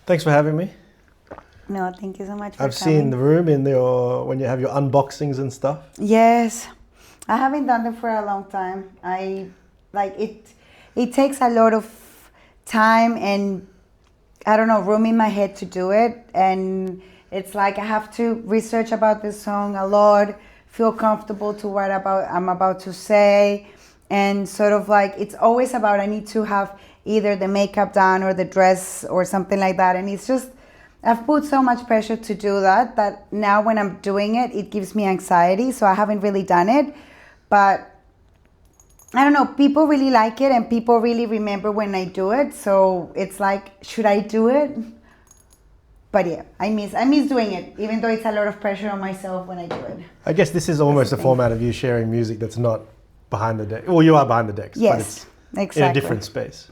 Thanks for having me. No, thank you so much for I've coming. seen the room in your when you have your unboxings and stuff. Yes, I haven't done them for a long time. I like it. It takes a lot of time and I don't know, room in my head to do it. And it's like I have to research about this song a lot, feel comfortable to what about I'm about to say, and sort of like it's always about I need to have either the makeup done or the dress or something like that. And it's just I've put so much pressure to do that now when I'm doing it, it gives me anxiety. So I haven't really done it, but I don't know, people really like it and people really remember when I do it. So it's like, should I do it? But yeah, I miss doing it, even though it's a lot of pressure on myself when I do it. I guess this is almost a format of you sharing music that's not behind the deck. Well, you are behind the decks, Yes, but it's exactly. in a different space.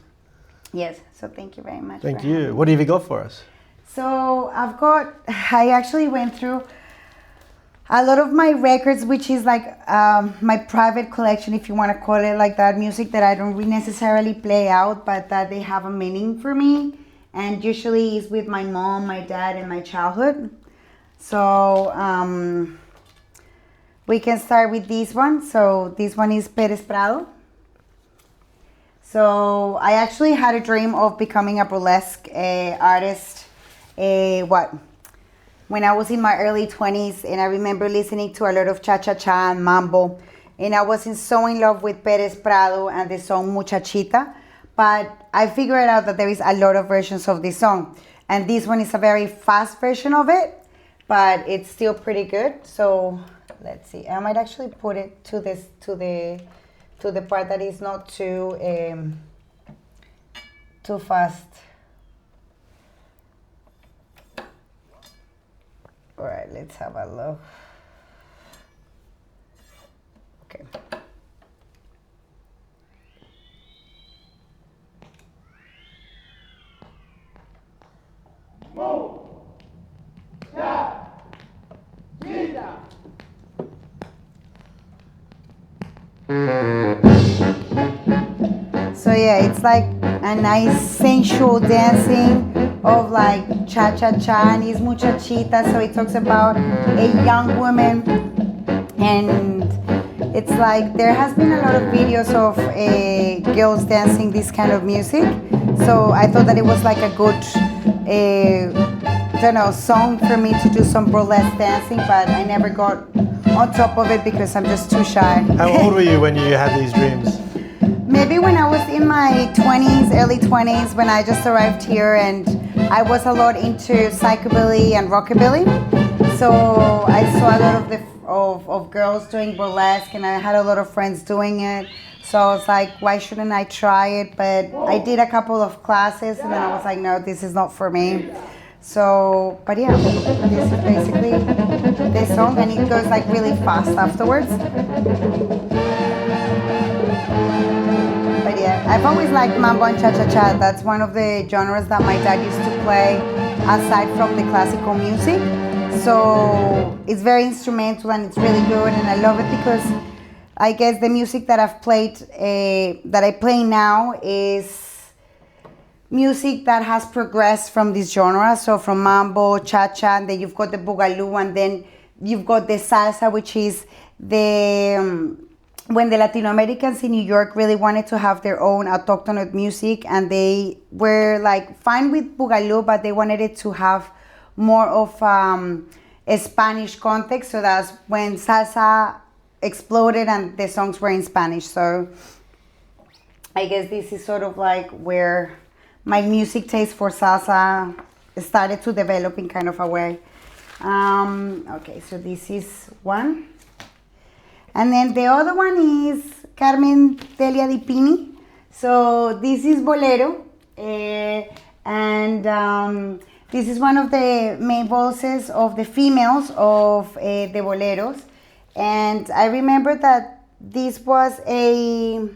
Yes, so thank you very much. Thank for you. having me. What have you got for us? So I actually went through a lot of my records, which is like my private collection, if you want to call it like that, music that I don't really necessarily play out, but that they have a meaning for me. And usually it's with my mom, my dad, and my childhood. So we can start with this one. So this one is Perez Prado. So I actually had a dream of becoming a burlesque artist. When I was in my early 20s, and I remember listening to a lot of cha-cha-cha and mambo, and I was so in love with Perez Prado and the song Muchachita, but I figured out that there is a lot of versions of this song, and this one is a very fast version of it, but it's still pretty good. So let's see, I might actually put it to the part that is not too fast. All right, let's have a look. Okay. So yeah, it's like a nice sensual dancing of like cha-cha-cha and is muchachita. So it talks about a young woman, and it's like there has been a lot of videos of girls dancing this kind of music. So I thought that it was like a good song for me to do some burlesque dancing, but I never got on top of it because I'm just too shy. How old were you when you had these dreams? Maybe when I was in my 20s, early 20s, when I just arrived here, and I was a lot into psychobilly and rockabilly. So I saw a lot of girls doing burlesque, and I had a lot of friends doing it. So I was like, why shouldn't I try it? But I did a couple of classes, and then I was like, no, this is not for me. So, but yeah, this is basically this song, and it goes like really fast afterwards. But yeah, I've always liked mambo and cha-cha-cha. That's one of the genres that my dad used to play aside from the classical music. So it's very instrumental and it's really good, and I love it because I guess the music that I've played, that I play now is music that has progressed from this genre. So from mambo, cha-cha, and then you've got the boogaloo, and then you've got the salsa, which is when the Latino Americans in New York really wanted to have their own autochthonous music, and they were like fine with boogaloo, but they wanted it to have more of a Spanish context. So that's when salsa exploded and the songs were in Spanish. So I guess this is sort of like where my music taste for salsa started to develop in kind of a way. Okay, so this is one. And then the other one is Carmen Delia Di Pini. So this is Bolero. And this is one of the main voices of the females of the Boleros. And I remember that this was an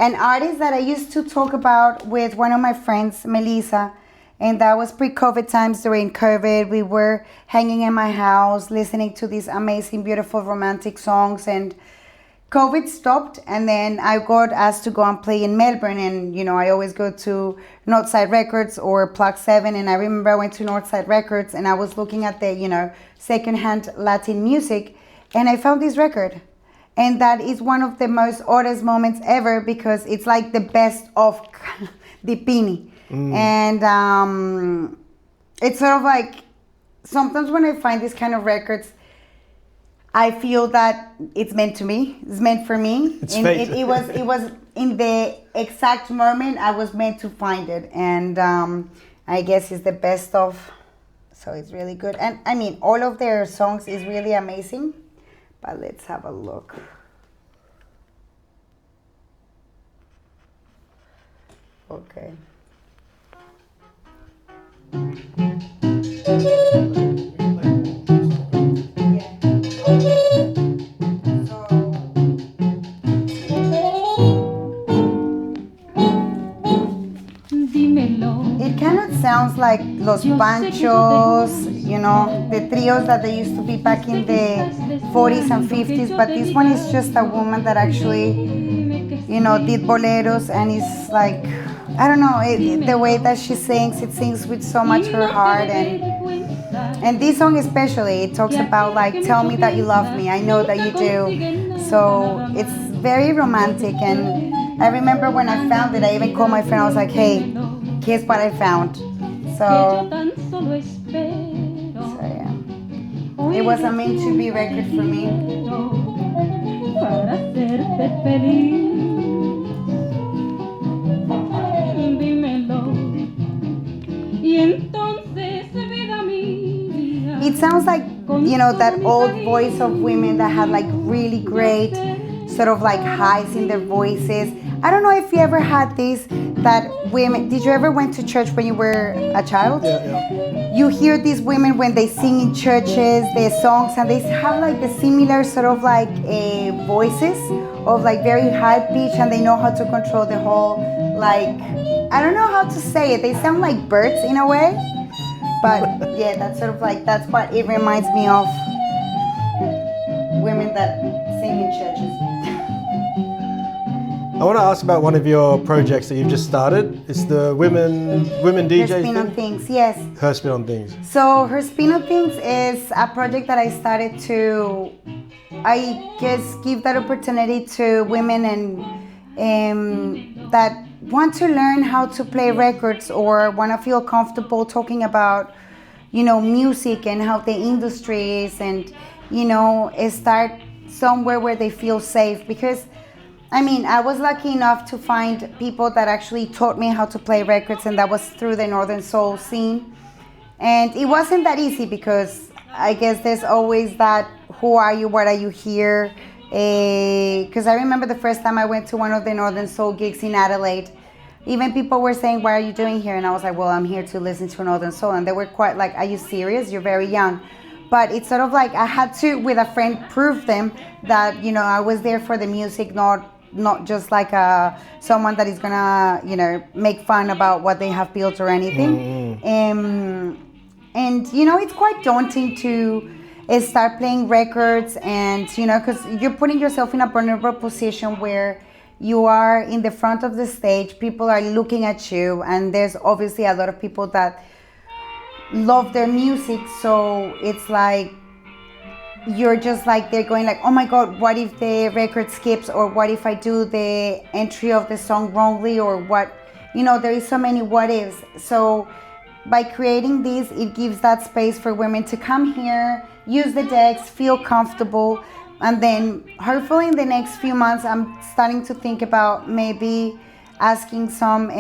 artist that I used to talk about with one of my friends, Melissa. And that was pre-COVID times. During COVID, we were hanging in my house, listening to these amazing, beautiful, romantic songs. And COVID stopped, and then I got asked to go and play in Melbourne, and I always go to Northside Records or Plug 7, and I remember I went to Northside Records and I was looking at the secondhand Latin music, and I found this record, and that is one of the most oddest moments ever because it's like the best of Dipini, and it's sort of like sometimes when I find these kind of records, I feel that it's meant to me. It's meant for me. It's fate. It was in the exact moment I was meant to find it, and I guess it's the best of. So it's really good, and I mean all of their songs is really amazing. But let's have a look. Okay. It kind of sounds like Los Panchos, the trios that they used to be back in the 40s and 50s, but this one is just a woman that actually, did boleros, and it's like, I don't know, the way that she sings, it sings with so much her heart, and this song especially, it talks about like, tell me that you love me, I know that you do, so it's very romantic, and I remember when I found it, I even called my friend, I was like, hey, here's what I found. So yeah. It was a meant to be record for me. It sounds like, that old voice of women that had like really great sort of like highs in their voices. I don't know if you ever had this, that women, did you ever went to church when you were a child? Yeah. You hear these women when they sing in churches, their songs, and they have like the similar sort of like voices of like very high pitch, and they know how to control the whole, like, I don't know how to say it. They sound like birds in a way, but yeah, that's sort of like, that's what it reminds me of, women that sing in churches. I want to ask about one of your projects that you've just started. It's the women DJs Her Spin on thing? Things, yes. Her Spin on Things. So Her Spin on Things is a project that I started to, I guess, give that opportunity to women and that want to learn how to play records or want to feel comfortable talking about, music and how the industry is, and, start somewhere where they feel safe. Because I was lucky enough to find people that actually taught me how to play records, and that was through the Northern Soul scene. And it wasn't that easy because I guess there's always that, who are you, what are you here? Because I remember the first time I went to one of the Northern Soul gigs in Adelaide, even people were saying, what are you doing here? And I was like, well, I'm here to listen to Northern Soul. And they were quite like, are you serious? You're very young. But it's sort of like I had to, with a friend, prove them that, I was there for the music, not just like someone that is gonna, make fun about what they have built or anything. And, it's quite daunting to start playing records and, because you're putting yourself in a vulnerable position where you are in the front of the stage, people are looking at you, and there's obviously a lot of people that love their music, so it's like, you're just like, they're going like, oh my God, what if the record skips, or what if I do the entry of the song wrongly, or what, there is so many what ifs. So by creating this, it gives that space for women to come here, use the decks, feel comfortable, and then hopefully in the next few months, I'm starting to think about maybe asking some,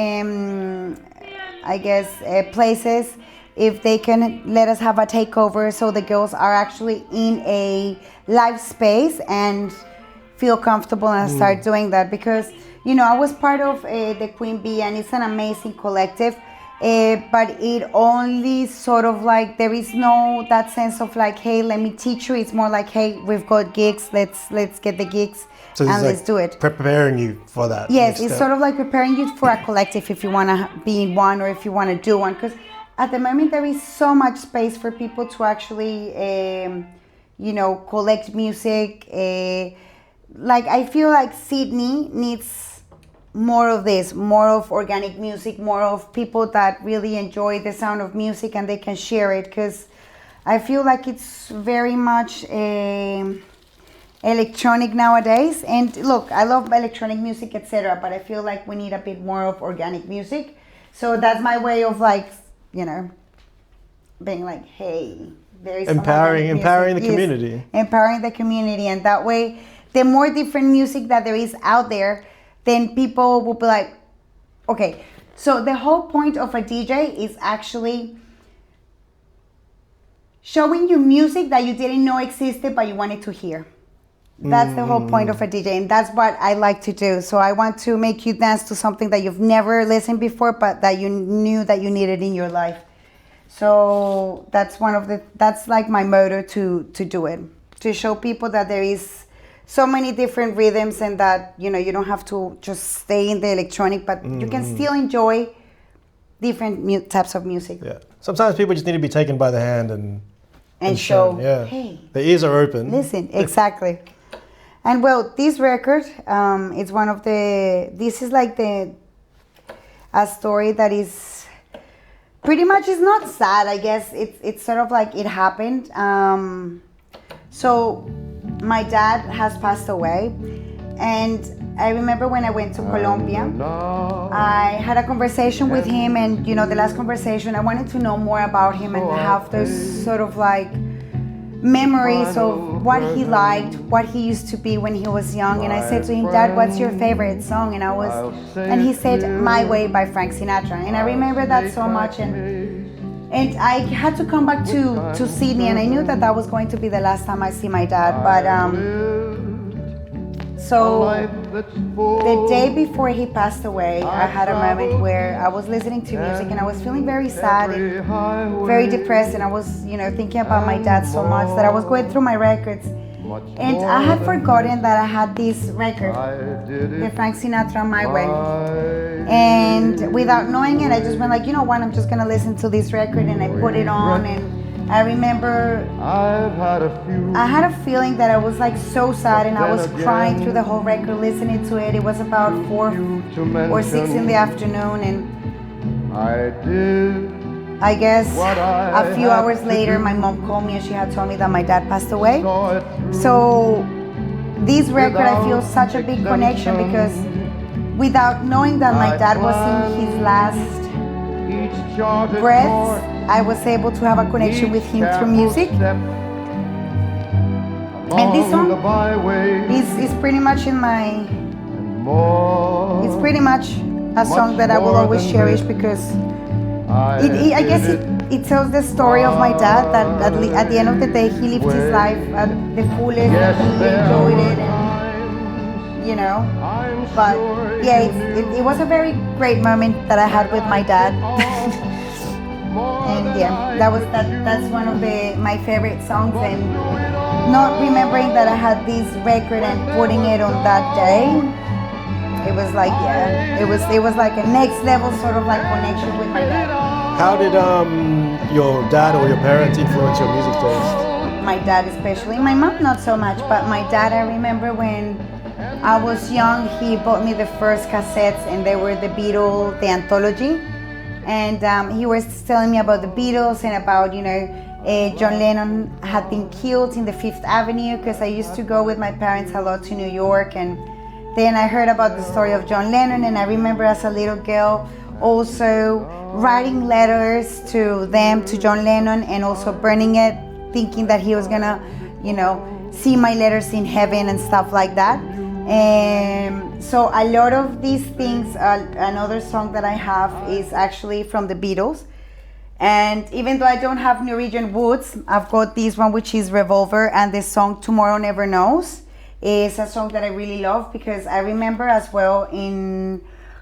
places if they can let us have a takeover, so the girls are actually in a live space and feel comfortable and start doing that. Because, I was part of the Queen Bee, and it's an amazing collective, but it only sort of like, there is no that sense of like, hey, let me teach you. It's more like, hey, we've got gigs, let's get the gigs, So and let's like do it. preparing you for that. Yes, it's sort of like preparing you for a collective if you want to be in one, or if you want to do one. Because at the moment, there is so much space for people to actually, collect music. like I feel like Sydney needs more of this, more of organic music, more of people that really enjoy the sound of music and they can share it, because I feel like it's very much electronic nowadays. And look, I love electronic music, etc., but I feel like we need a bit more of organic music. So that's my way of like, you know, being like, hey, there is some Empowering organic the music. Yes, community. empowering the community, and that way, the more different music that there is out there, then people will be like, okay. So the whole point of a DJ is actually showing you music that you didn't know existed but you wanted to hear. That's the whole point of a DJ, and that's what I like to do. So I want to make you dance to something that you've never listened before, but that you knew that you needed in your life. So that's that's like my motto to do it, to show people that there is so many different rhythms, and that, you know, you don't have to just stay in the electronic, but you can still enjoy different types of music. Yeah. Sometimes people just need to be taken by the hand and show, shown. Yeah. hey, The ears are open. listen, exactly. And well, this record, it's one of this is like a story that is pretty much, is not sad, I guess. It's sort of like it happened. So my dad has passed away, and I remember when I went to Colombia, I had a conversation with him, and you know, the last conversation, I wanted to know more about him and have those sort of like memories of what he liked, what he used to be when he was young. And I said to him, Dad, what's your favorite song? And he said, My Way by Frank Sinatra. And I remember that so much, and I had to come back to Sydney, and I knew that was going to be the last time I see my dad. But so the day before he passed away, I had a moment where I was listening to music and I was feeling very sad and very depressed, and I was, you know, thinking about my dad so much that I was going through my records. And I had forgotten that I had this record, the Frank Sinatra My Way. And without knowing it, I just went like, you know what, I'm just gonna listen to this record, and I put it on. And I remember I had a feeling that I was like so sad, and I was crying through the whole record listening to it. It was about 4 or 6 in the afternoon, and I guess a few hours later my mom called me and she had told me that my dad passed away. So this record, I feel such a big connection, because without knowing that my dad was in his last breaths, I was able to have a connection with him through music. And this song is pretty much it's pretty much a song that I will always cherish, because I guess it tells the story of my dad, that at the end of the day he lived his life at the fullest, and he enjoyed it, and, you know. But yeah, it was a very great moment that I had with my dad. And yeah, that's one of my favorite songs. And not remembering that I had this record and putting it on that day, it was like, yeah, it was like a next level sort of like connection with my dad. How did your dad or your parents influence your music taste? My dad especially. My mom not so much, but my dad, I remember when I was young, he bought me the first cassettes, and they were the Beatles, the anthology. And he was telling me about the Beatles and about, you know, John Lennon had been killed in the Fifth Avenue, because I used to go with my parents a lot to New York. And then I heard about the story of John Lennon, and I remember as a little girl also writing letters to John Lennon, and also burning it, thinking that he was gonna, you know, see my letters in heaven and stuff like that. And so a lot of these things, another song that I have is actually from the Beatles. And even though I don't have Norwegian Woods, I've got this one, which is Revolver, and the song Tomorrow Never Knows is a song that I really love, because I remember as well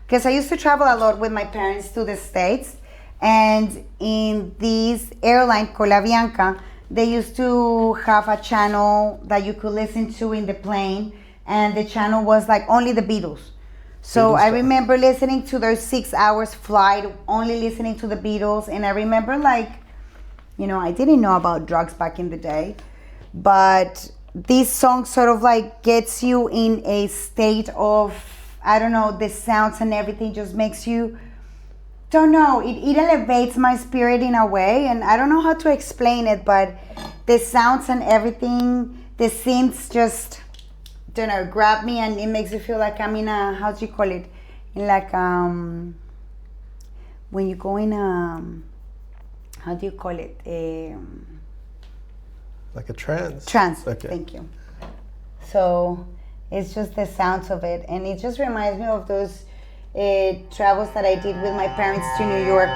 because I used to travel a lot with my parents to the States, and in this airline, Colabianca, they used to have a channel that you could listen to in the plane, and the channel was like only the Beatles. So I remember listening to those 6 hours flight, only listening to the Beatles. And I remember, like, you know, I didn't know about drugs back in the day, but this song sort of like gets you in a state of, I don't know, the sounds and everything just makes you, don't know, it elevates my spirit in a way, and I don't know how to explain it, but the sounds and everything, the synths just, don't know, grab me, and it makes you feel like I'm in a, how do you call it, in like when you go in a, how do you call it, Like a trance. trance. Okay. Thank you. So it's just the sounds of it, and it just reminds me of those travels that I did with my parents to New York.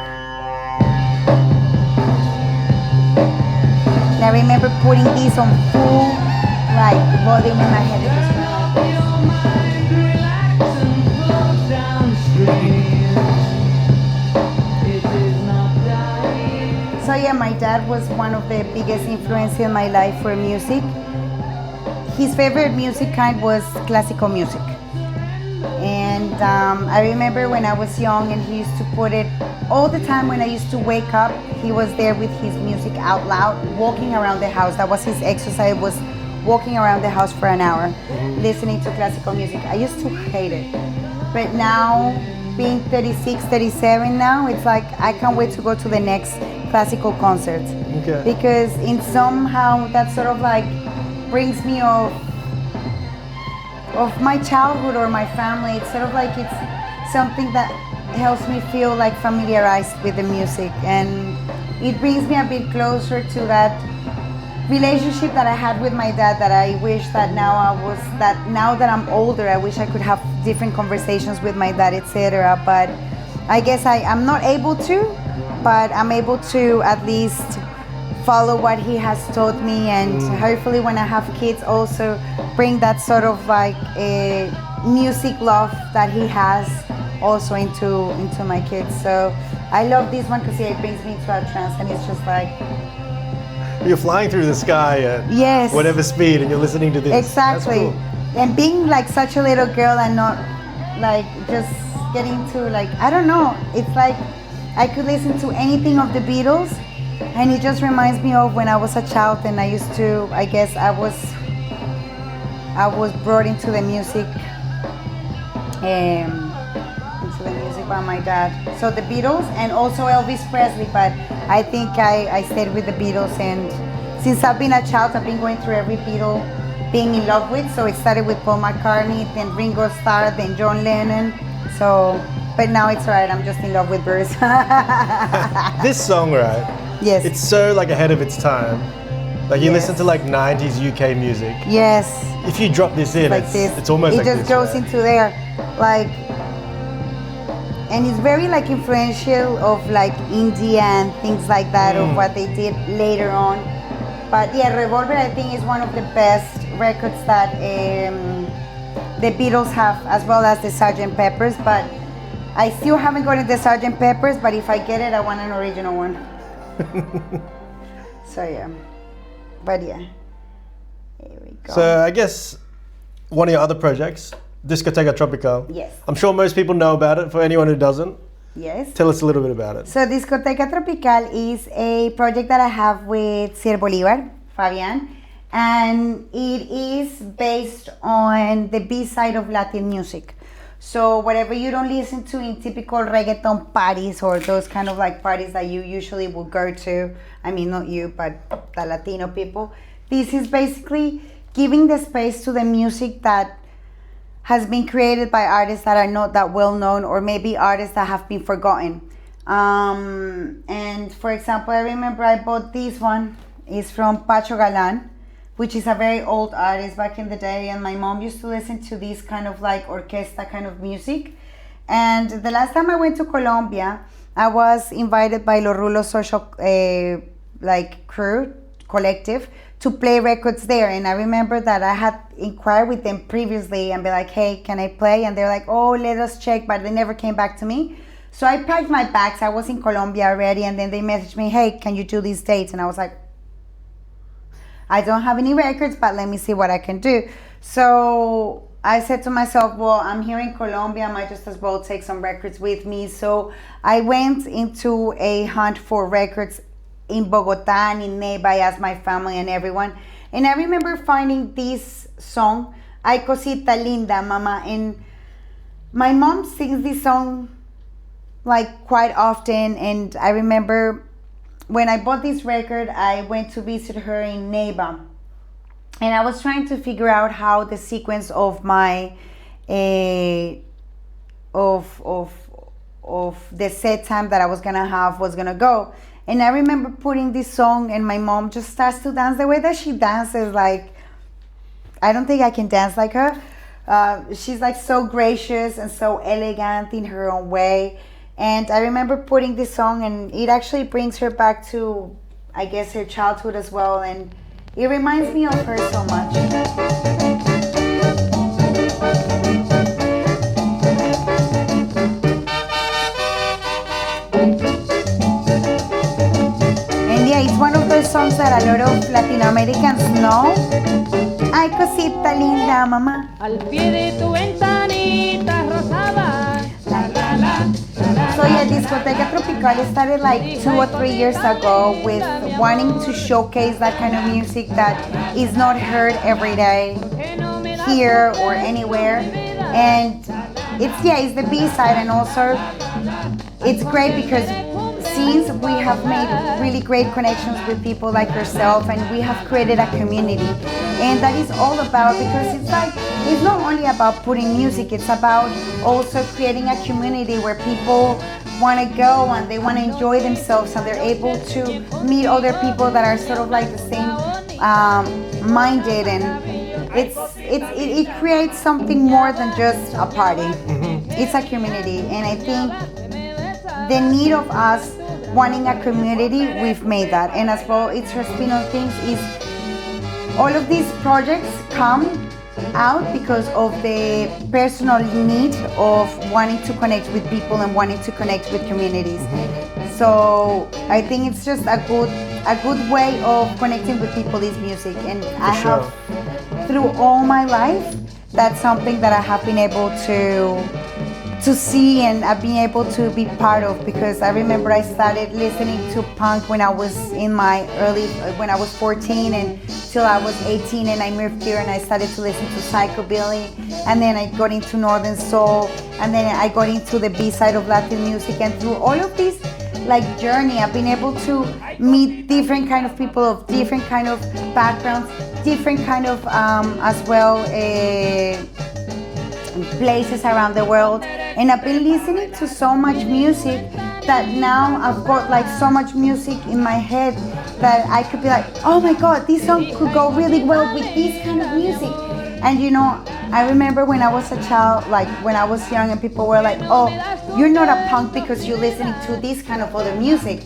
And I remember putting these on full like volume in my head. It just went like this. So yeah, my dad was one of the biggest influences in my life for music. His favorite music kind was classical music. And I remember when I was young, and he used to put it all the time. When I used to wake up, he was there with his music out loud, walking around the house. That was his exercise, was walking around the house for an hour, listening to classical music. I used to hate it. But now, being 36, 37 now, it's like I can't wait to go to the next classical concert. Okay. Because in somehow that sort of like brings me of my childhood or my family. It's sort of like it's something that helps me feel like familiarized with the music, and it brings me a bit closer to that relationship that I had with my dad, that I wish that now that I'm older, I wish I could have different conversations with my dad, etc. But I guess I'm not able to, but I'm able to at least follow what he has taught me, and hopefully when I have kids also bring that sort of like a music love that he has also into my kids. So I love this one because it brings me to a trance, and it's just like, You're flying through the sky at yes, whatever speed, and you're listening to this. exactly. That's cool. And being like such a little girl and not like just getting to like, I don't know, it's like I could listen to anything of the Beatles, and it just reminds me of when I was a child, and I used to, I guess I was brought into the music by my dad. So the Beatles and also Elvis Presley, but I think I stayed with the Beatles, and since I've been a child, I've been going through every Beatle being in love with. So it started with Paul McCartney, then Ringo Starr, then John Lennon. So, but now it's alright, I'm just in love with Bruce. This song, right? Yes. It's so like ahead of its time. Like you Yes. listen to like 90s UK music. Yes. If you drop this in, Like this. it's almost it like just this, goes right? into there, like, and it's very like influential of like India and things like that, of what they did later on. But yeah, Revolver I think is one of the best records that the Beatles have, as well as the Sgt. Peppers. But I still haven't gotten the Sgt. Peppers, but if I get it, I want an original one. So yeah, but yeah, here we go. So I guess one of your other projects, Discoteca Tropical. Yes. I'm sure most people know about it. For anyone who doesn't, Yes. tell us a little bit about it. So Discoteca Tropical is a project that I have with Sir Bolivar, Fabian, and it is based on the B-side of Latin music. So whatever you don't listen to in typical reggaeton parties or those kind of like parties that you usually will go to, I mean not you, but the Latino people, this is basically giving the space to the music that has been created by artists that are not that well known, or maybe artists that have been forgotten. And for example, I remember I bought this one. It's from Pacho Galan, which is a very old artist back in the day, and my mom used to listen to this kind of like orchestra kind of music. And the last time I went to Colombia, I was invited by Los Rulos social like crew collective to play records there. And I remember that I had inquired with them previously and be like, hey, can I play? And they're like, oh, let us check, but they never came back to me. So I packed my bags. I was in Colombia already, and then they messaged me, hey, can you do these dates? And I was like, I don't have any records, but let me see what I can do. So I said to myself, well, I'm here in Colombia, I might just as well take some records with me. So I went into a hunt for records in Bogota and in Neiva. I asked my family and everyone. And I remember finding this song, Ay Cosita Linda, Mama, and my mom sings this song like quite often. And I remember when I bought this record, I went to visit her in Neiva, and I was trying to figure out how the sequence of my of the set time that I was gonna have was gonna go. And I remember putting this song, and my mom just starts to dance the way that she dances. Like, I don't think I can dance like her. She's like so gracious and so elegant in her own way. And I remember putting this song, and it actually brings her back to, I guess, her childhood as well. And it reminds me of her so much. And yeah, it's one of those songs that a lot of Latin Americans know. Ay, cosita linda, mamá. Al pie de tu ventanita rosada. La, la, la, la, la, So yeah, Discoteca Tropical started like 2 or 3 years ago with wanting to showcase that kind of music that is not heard every day here or anywhere. And it's the B-side, and also it's great because since we have made really great connections with people like yourself, and we have created a community, and that is all about, because it's not only about putting music, it's about also creating a community where people want to go and they want to enjoy themselves, and they're able to meet other people that are sort of like the same minded, and it creates something more than just a party. It's a community, and I think the need of us wanting a community, we've made that. And as well, it's her spin on things is all of these projects come out because of the personal need of wanting to connect with people and wanting to connect with communities. So I think it's just a good way of connecting with people is music. And I have, through all my life, that's something that I have been able to see, and I've been able to be part of, because I remember I started listening to punk when I was when I was 14 and till I was 18, and I moved here and I started to listen to psychobilly, and then I got into Northern Soul, and then I got into the B-side of Latin music. And through all of this like journey, I've been able to meet different kind of people of different kind of backgrounds, different kind of as well places around the world. And I've been listening to so much music that now I've got like so much music in my head that I could be like, oh my god, this song could go really well with this kind of music. And you know, I remember when I was a child, like when I was young, and people were like, oh, you're not a punk because you're listening to this kind of other music.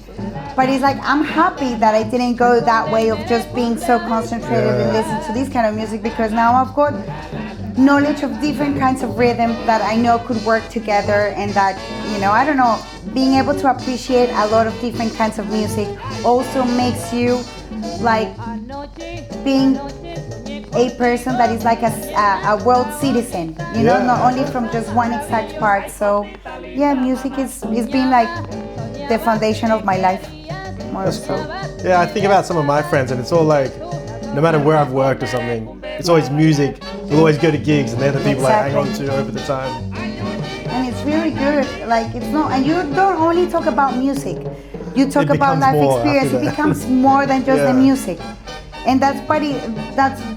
But it's like, I'm happy that I didn't go that way of just being so concentrated and listen to this kind of music, because now I've got knowledge of different kinds of rhythm that I know could work together, and that, you know, I don't know, being able to appreciate a lot of different kinds of music also makes you like being a person that is like a world citizen, you know, not only from just one exact part. So yeah, music is been like the foundation of my life, more so. Yeah, I think about some of my friends, and it's all like, no matter where I've worked or something, it's always music. We'll always go to gigs, and they're the people I hang on to over the time. And it's really good. Like, it's not, and you don't only talk about music. You talk about life experience. It becomes more than just the music. And that's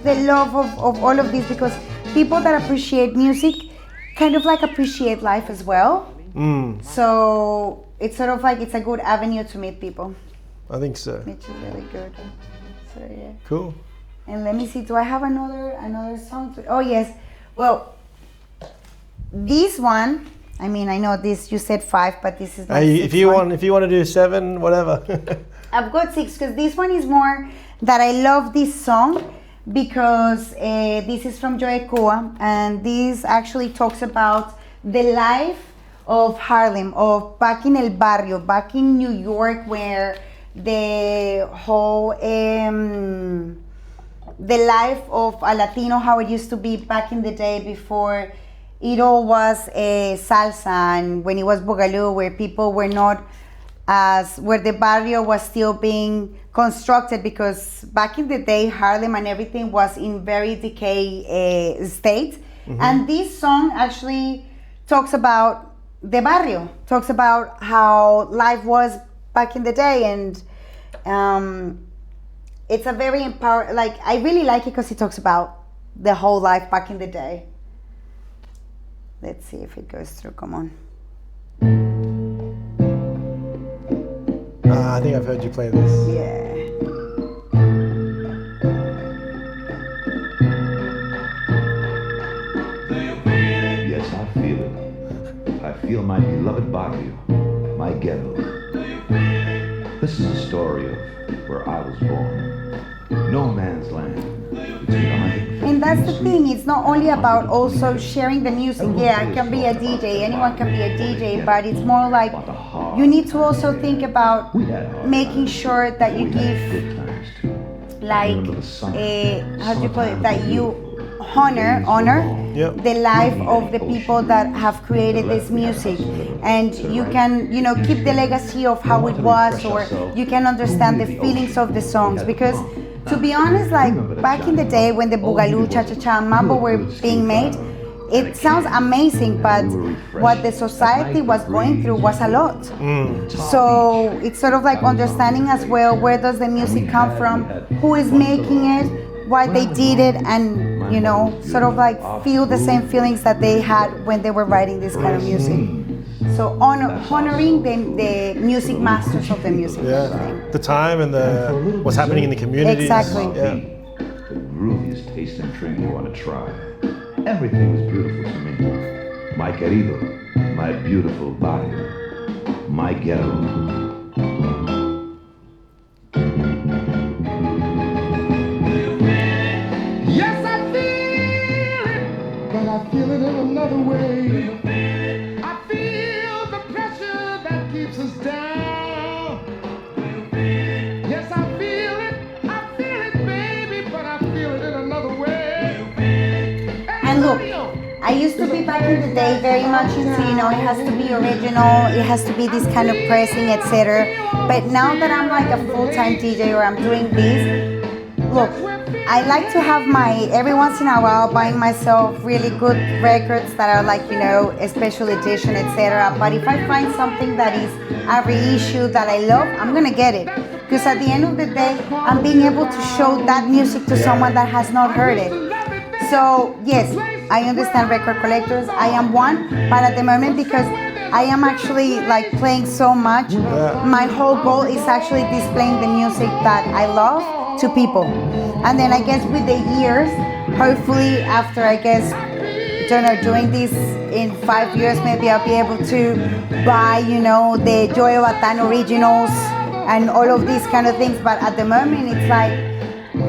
the love of all of this, because people that appreciate music kind of like appreciate life as well. So it's sort of like, it's a good avenue to meet people. I think so. Which is really good. So yeah. Cool. And let me see, do I have another song? Oh yes. Well, this one, I mean, I know this, you said 5, but this is my if you want to do 7, whatever. I've got 6, because this one is more that I love this song, because this is from Joey Kua, and this actually talks about the life of Harlem, of back in El Barrio, back in New York, where the whole the life of a Latino, how it used to be back in the day before it all was salsa, and when it was Boogaloo, where people were not as where the barrio was still being constructed, because back in the day Harlem and everything was in very decay state. And this song actually talks about the barrio, talks about how life was back in the day, and it's a very like I really like it because it talks about the whole life back in the day. Let's see if it goes through. Come on. I think I've heard you play this. Yeah. Yes, I feel it. I feel my beloved barrio, my ghetto. This is the story of where I was born. No man's land. And that's the thing, it's not only about also sharing the music. Yeah, I can be a DJ, anyone can be a DJ, but it's more like you need to also think about making sure that you give, like, how do you call it, that you honor Yep. the life of the people that have created this music, and you can, you know, keep the legacy of how it was, or you can understand the feelings of the songs. Because to be honest, like back in the day when the Boogaloo, Cha-Cha-Cha, and Mambo were being made, it sounds amazing, but what the society was going through was a lot. So it's sort of like understanding as well, where does the music come from, who is making it, why they did it, and, you know, sort of like feel the same feelings that they had when they were writing this kind of music. So honoring the music masters of the music. Yeah, the time and what's happening in the community. Exactly. Yeah. The grooviest taste and drink you want to try. Everything was beautiful to me. My querido, my beautiful barrio, my ghetto. Yes, I feel it, but I feel it in another way. I feel the pressure that keeps us down. Yes, I feel it, baby, but I feel it in another way. And look, I used to be back in the day very much into, you know, it has to be original, it has to be this kind of pressing, etc. But now that I'm like a full-time DJ, or I'm doing this, look, I like to have every once in a while, buying myself really good records that are like, you know, a special edition, etc. But if I find something that is a reissue that I love, I'm gonna get it. Because at the end of the day, I'm being able to show that music to someone that has not heard it. So yes, I understand record collectors. I am one, but at the moment, because I am actually like playing so much, my whole goal is actually displaying the music that I love to people. And then I guess with the years, hopefully after, I guess, don't know, doing this in 5 years, maybe I'll be able to buy, you know, the Joey Batan originals and all of these kind of things. But at the moment, it's like,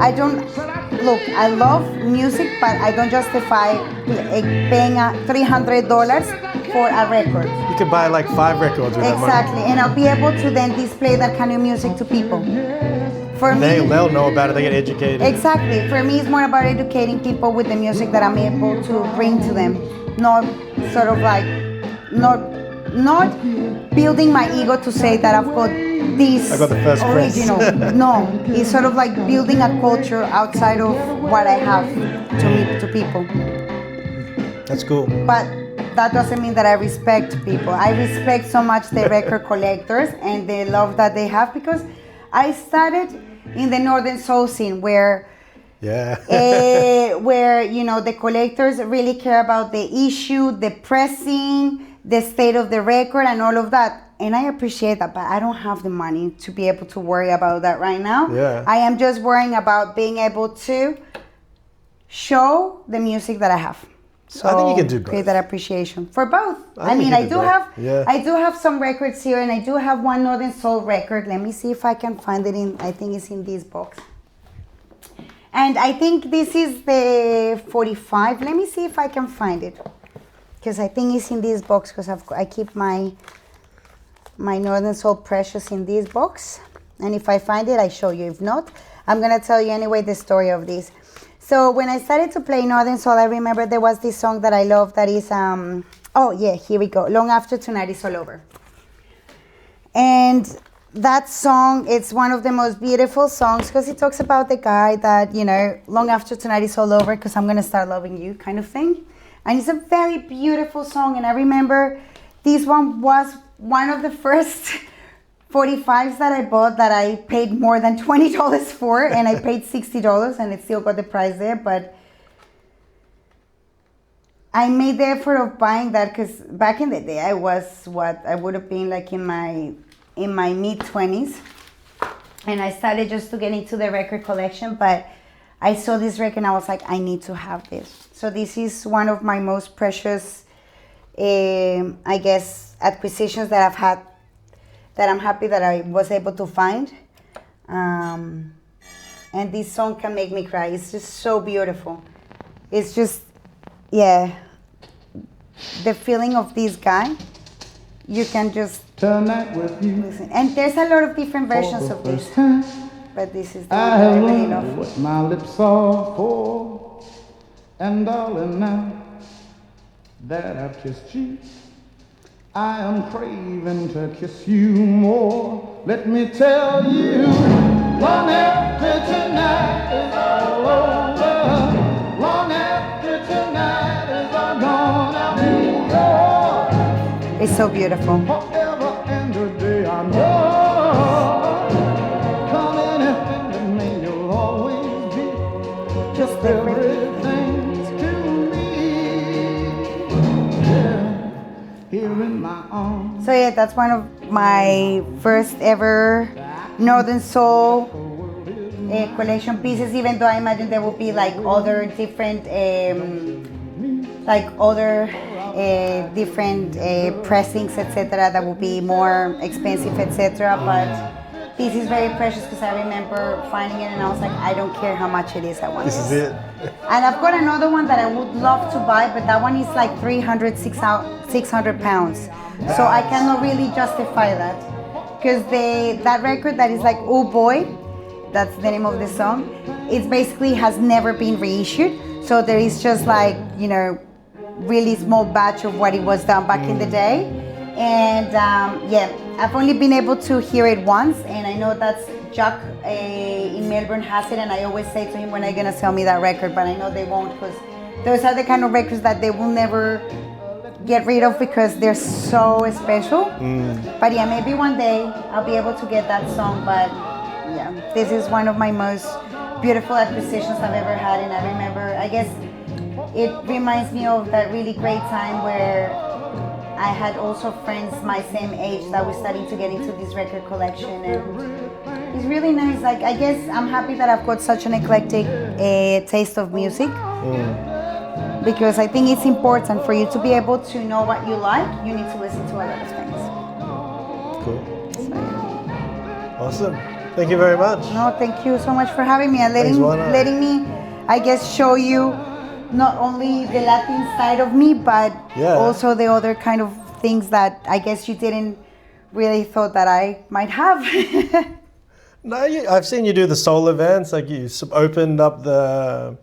I love music, but I don't justify paying $300 for a record. You could buy like 5 records with that money. Exactly, and I'll be able to then display that kind of music to people. For me, They'll know about it, they get educated. exactly. For me, it's more about educating people with the music that I'm able to bring to them. Not sort of like, not building my ego to say that I've got this I got the first press. original. No, it's sort of like building a culture outside of what I have to people. That's cool. But that doesn't mean that I respect people. I respect so much the record collectors and the love that they have, because I started in the Northern Soul scene where where, you know, the collectors really care about the issue, the pressing, the state of the record, and all of that. And I appreciate that, but I don't have the money to be able to worry about that right now. Yeah. I am just worrying about being able to show the music that I have. So I think you can do both. create that appreciation for both. I think mean, you I can do do both. have Yeah. I do have some records here, and I do have one Northern Soul record. Let me see if I can find it in. I think it's in this box. And I think this is the 45. Let me see if I can find it, because I think it's in this box, because I keep my Northern Soul Precious in this box. And if I find it, I show you. If not, I'm gonna tell you anyway the story of this. So when I started to play Northern Soul, I remember there was this song that I love that is, oh yeah, here we go. Long After Tonight Is All Over. And that song, it's one of the most beautiful songs because it talks about the guy that, you know, long after tonight is all over because I'm going to start loving you kind of thing. And it's a very beautiful song. And I remember this one was one of the first 45s that I bought that I paid more than $20 for, and I paid $60 and it still got the price there. But I made the effort of buying that because back in the day I was what I would have been like in my mid-20s, and I started just to get into the record collection. But I saw this record and I was like, I need to have this. So this is one of my most precious, I guess, acquisitions that I've had, that I'm happy that I was able to find. And this song can make me cry. It's just so beautiful. It's just, yeah, the feeling of this guy, you can just Tonight with you. listen. And there's a lot of different versions of this, but this is the one I that I have really learned love. what my lips are for, and darling, now that I've kissed you, I am craving to kiss you more. Let me tell you, long after tonight is all over, long after tonight is all gone, I'll be yours It's so beautiful. forever and a day. I know, come anything that may, you'll always be Just everything. everything to me. Yeah, here in my arms. So yeah, that's one of my first ever Northern Soul collection pieces. Even though I imagine there will be like other different, different pressings, etc. That will be more expensive, etc. But this is very precious because I remember finding it and I was like, I don't care how much it is, I want This is it. And I've got another one that I would love to buy, but that one is like 600 pounds. So I cannot really justify that. Because that record that is like, Oh Boy, that's the name of the song, it basically has never been reissued. So there is just like, you know, really small batch of what it was done back in the day. And yeah, I've only been able to hear it once, and I know that's Jack in Melbourne has it, and I always say to him when are gonna sell me that record, but I know they won't, because those are the kind of records that they will never get rid of because they're so special. But yeah, maybe one day I'll be able to get that song. But yeah, this is one of my most beautiful acquisitions I've ever had, and I remember, I guess it reminds me of that really great time where I had also friends my same age that were starting to get into this record collection, and it's really nice. Like, I guess I'm happy that I've got such an eclectic taste of music, because I think it's important for you to be able to know what you like. You need to listen to a lot of things. Cool. So, yeah. Awesome. Thank you very much. No, thank you so much for having me and Thanks, Juana. letting me, I guess, show you not only the Latin side of me, but Yeah. also the other kind of things that I guess you didn't really thought that I might have. No, I've seen you do the soul events. Like you opened up the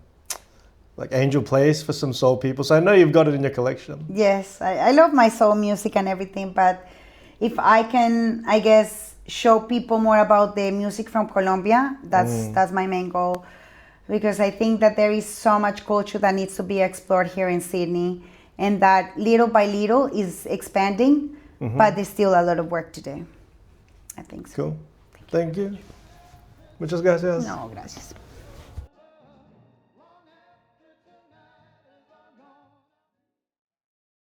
like Angel Place for some soul people. So I know you've got it in your collection. Yes, I love my soul music and everything, but if I can, I guess, show people more about the music from Colombia, that's my main goal. Because I think that there is so much culture that needs to be explored here in Sydney, and that little by little is expanding, but there's still a lot of work to do. I think so. Cool. Thank you. Muchas gracias. No, gracias.